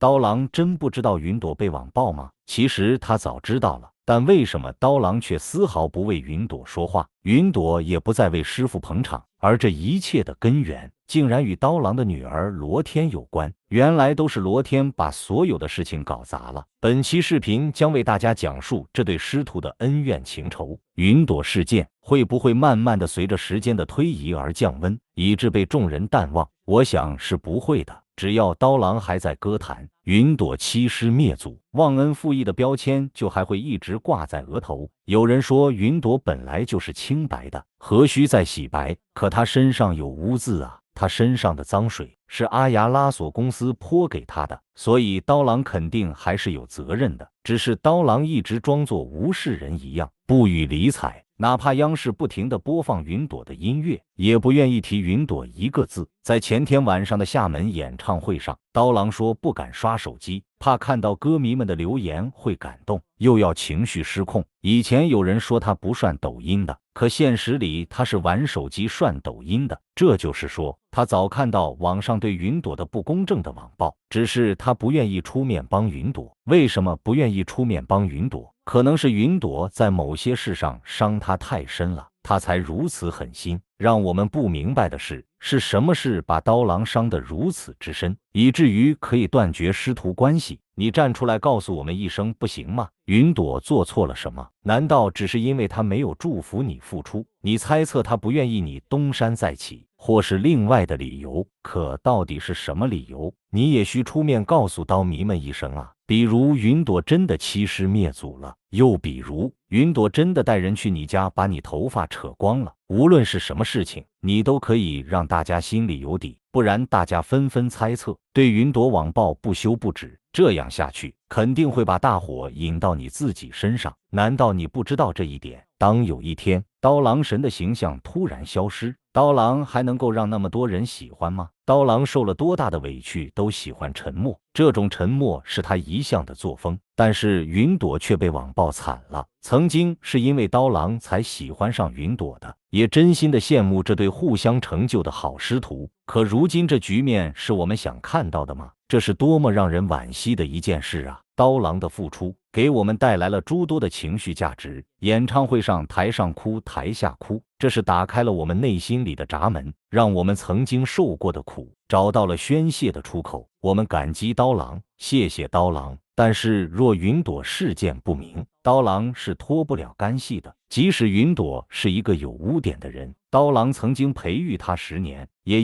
刀郎真不知道云朵被网暴吗？其实他早知道了，但为什么刀郎却丝毫不为云朵说话？云朵也不再为师傅捧场，而这一切的根源竟然与刀郎的女儿罗天有关。原来都是罗天把所有的事情搞砸了。本期视频将为大家讲述这对师徒的恩怨情仇。云朵事件会不会慢慢的随着时间的推移而降温，以致被众人淡忘？我想是不会的。只要刀郎还在歌坛，云朵欺师灭祖、忘恩负义的标签就还会一直挂在额头。有人说云朵本来就是清白的，何须再洗白？可他身上有污渍啊，他身上的脏水是阿牙拉索公司泼给他的，所以刀郎肯定还是有责任的。只是刀郎一直装作无事人一样，不予理睬。哪怕央视不停地播放云朵的音乐，也不愿意提云朵一个字。在前天晚上的厦门演唱会上，刀郎说不敢刷手机，怕看到歌迷们的留言会感动，又要情绪失控。以前有人说他不涮抖音的，可现实里他是玩手机涮抖音的。这就是说，他早看到网上对云朵的不公正的网暴，只是他不愿意出面帮云朵。为什么不愿意出面帮云朵？可能是云朵在某些事上伤他太深了，他才如此狠心。让我们不明白的是什么事把刀郎伤得如此之深，以至于可以断绝师徒关系？你站出来告诉我们一声不行吗？云朵做错了什么？难道只是因为他没有祝福你付出？你猜测他不愿意你东山再起，或是另外的理由？可到底是什么理由？你也需出面告诉刀迷们一声啊！比如云朵真的欺师灭祖了，又比如云朵真的带人去你家把你头发扯光了。无论是什么事情，你都可以让大家心里有底，不然大家纷纷猜测，对云朵网暴不休不止。这样下去，肯定会把大火引到你自己身上。难道你不知道这一点？当有一天刀郎神的形象突然消失，刀郎还能够让那么多人喜欢吗？刀郎受了多大的委屈都喜欢沉默，这种沉默是他一向的作风。但是云朵却被网暴惨了。曾经是因为刀郎才喜欢上云朵的，也真心的羡慕这对互相成就的好师徒。可如今这局面是我们想看到的吗？这是多么让人惋惜的一件事啊！刀郎的付出给我们带来了诸多的情绪价值。演唱会上台上哭台下哭，这是打开了我们内心里的闸门，让我们曾经受过的苦找到了宣泄的出口。我们感激刀郎，谢谢刀郎。但是若云朵事件不明，刀郎是脱不了干系的。即使云朵是一个有污点的人，刀郎曾经培育他10年，也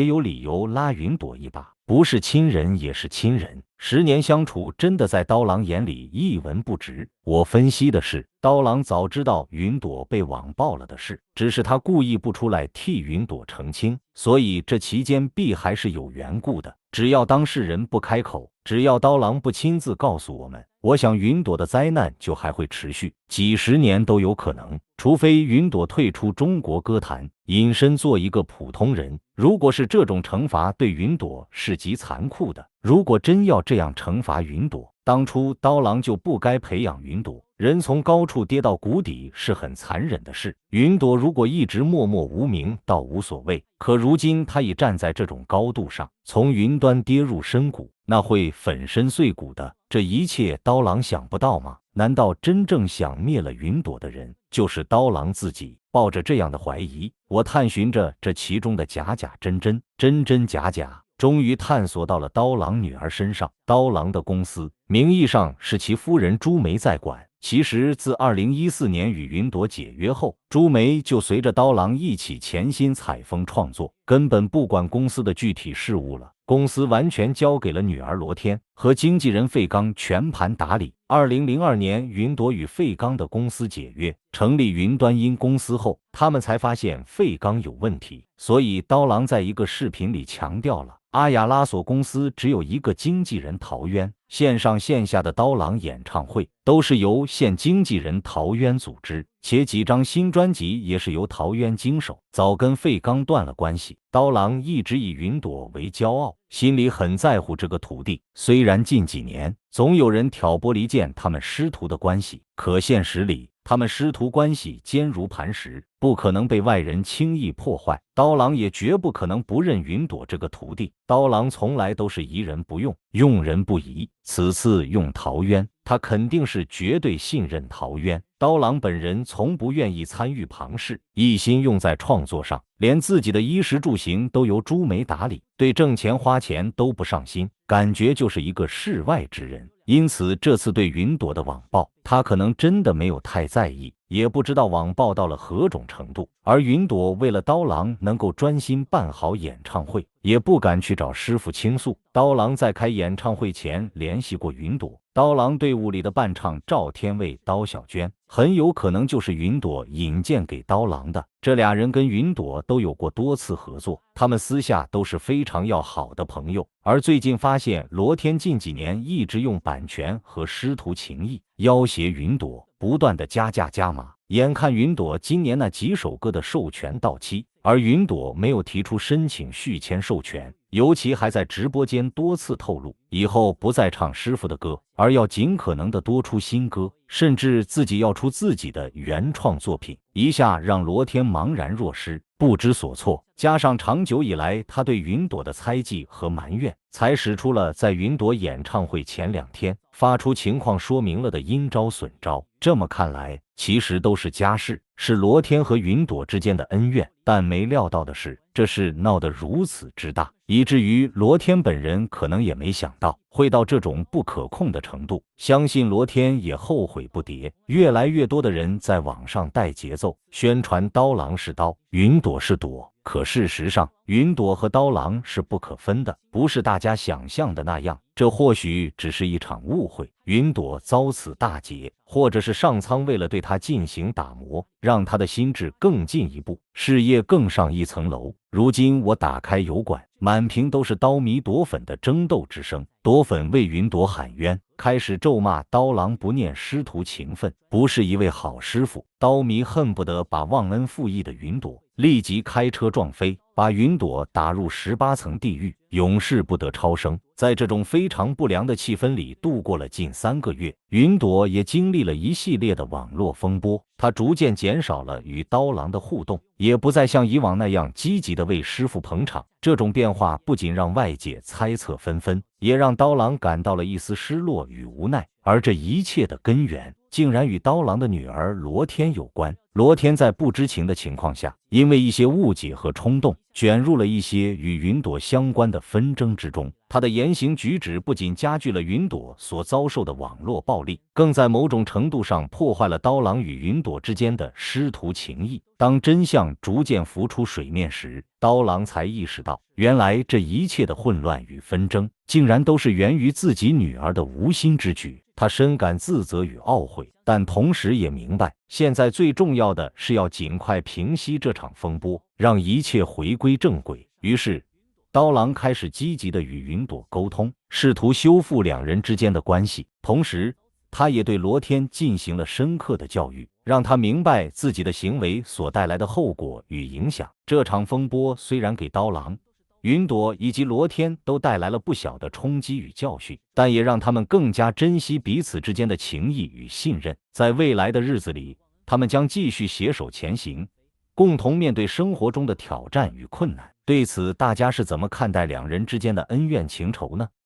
有理由拉云朵一把。不是亲人也是亲人，10年相处真的在刀郎眼里一文不值。我分析的是，刀郎早知道云朵被网暴了的事，只是他故意不出来替云朵澄清，所以这期间必还是有缘故的。只要当事人不开口，只要刀郎不亲自告诉我们，我想云朵的灾难就还会持续几十年都有可能，除非云朵退出中国歌坛，隐身做一个普通人。如果是这种惩罚对云朵是极残酷的，如果真要这样惩罚云朵，当初刀郎就不该培养云朵。人从高处跌到谷底是很残忍的事，云朵如果一直默默无名倒无所谓，可如今他已站在这种高度上，从云端跌入深谷，那会粉身碎骨的。这一切刀郎想不到吗？难道真正想灭了云朵的人就是刀郎自己？抱着这样的怀疑，我探寻着这其中的假假真真，真真假假，终于探索到了刀郎女儿身上。刀郎的公司名义上是其夫人朱梅在管，其实自2014年与云朵解约后，朱梅就随着刀郎一起潜心采风创作，根本不管公司的具体事务了。公司完全交给了女儿罗天和经纪人费刚全盘打理。2002年，云朵与费刚的公司解约，成立云端音公司后，他们才发现费刚有问题，所以刀郎在一个视频里强调了阿亚拉索公司只有一个经纪人陶渊，线上线下的刀郎演唱会都是由现经纪人陶渊组织，且几张新专辑也是由陶渊经手，早跟费刚断了关系。刀郎一直以云朵为骄傲，心里很在乎这个徒弟。虽然近几年总有人挑拨离间他们师徒的关系，可现实里他们师徒关系坚如磐石，不可能被外人轻易破坏。刀郎也绝不可能不认云朵这个徒弟。刀郎从来都是疑人不用，用人不疑。此次用陶渊，他肯定是绝对信任陶渊。刀郎本人从不愿意参与旁事，一心用在创作上，连自己的衣食住行都由朱梅打理，对挣钱花钱都不上心，感觉就是一个世外之人。因此这次对云朵的网暴，他可能真的没有太在意，也不知道网暴到了何种程度。而云朵为了刀郎能够专心办好演唱会，也不敢去找师傅倾诉。刀郎在开演唱会前联系过云朵，刀郎队伍里的伴唱赵天卫、刀小娟很有可能就是云朵引荐给刀郎的。这俩人跟云朵都有过多次合作，他们私下都是非常要好的朋友。而最近发现罗天近几年一直用版权和师徒情谊要挟云朵，不断的加价加码，眼看云朵今年那几首歌的授权到期，而云朵没有提出申请续签授权，尤其还在直播间多次透露以后不再唱师傅的歌，而要尽可能的多出新歌，甚至自己要出自己的原创作品，一下让罗天茫然若失，不知所措。加上长久以来他对云朵的猜忌和埋怨，才使出了在云朵演唱会前2天发出情况说明了的阴招损招。这么看来，其实都是家事，是罗天和云朵之间的恩怨。但没料到的是，这事闹得如此之大，以至于罗天本人可能也没想到会到这种不可控的程度。相信罗天也后悔不迭。越来越多的人在网上带节奏宣传刀郎是刀，云朵是朵。可事实上，云朵和刀郎是不可分的，不是大家想象的那样。这或许只是一场误会，云朵遭此大劫，或者是上苍为了对他进行打磨，让他的心智更进一步，事业更上一层楼。如今我打开油管，满屏都是刀迷夺粉的争斗之声，夺粉为云朵喊冤，开始咒骂刀郎不念师徒情分，不是一位好师傅。刀迷恨不得把忘恩负义的云朵立即开车撞飞，把云朵打入18层地狱，永世不得超生。在这种非常不良的气氛里度过了近3个月，云朵也经历了一系列的网络风波，他逐渐减少了与刀郎的互动，也不再像以往那样积极的为师傅捧场。这种变化不仅让外界猜测纷纷，也让刀郎感到了一丝失落与无奈。而这一切的根源竟然与刀郎的女儿罗天有关。罗天在不知情的情况下，因为一些误解和冲动，卷入了一些与云朵相关的纷争之中。他的言行举止不仅加剧了云朵所遭受的网络暴力，更在某种程度上破坏了刀郎与云朵之间的师徒情谊。当真相逐渐浮出水面时，刀郎才意识到，原来这一切的混乱与纷争，竟然都是源于自己女儿的无心之举。他深感自责与懊悔，但同时也明白，现在最重要的是要尽快平息这场风波，让一切回归正轨。于是刀郎开始积极地与云朵沟通，试图修复2人之间的关系。同时他也对罗天进行了深刻的教育，让他明白自己的行为所带来的后果与影响。这场风波虽然给刀郎、云朵以及罗天都带来了不小的冲击与教训，但也让他们更加珍惜彼此之间的情谊与信任。在未来的日子里，他们将继续携手前行，共同面对生活中的挑战与困难。对此，大家是怎么看待2人之间的恩怨情仇呢？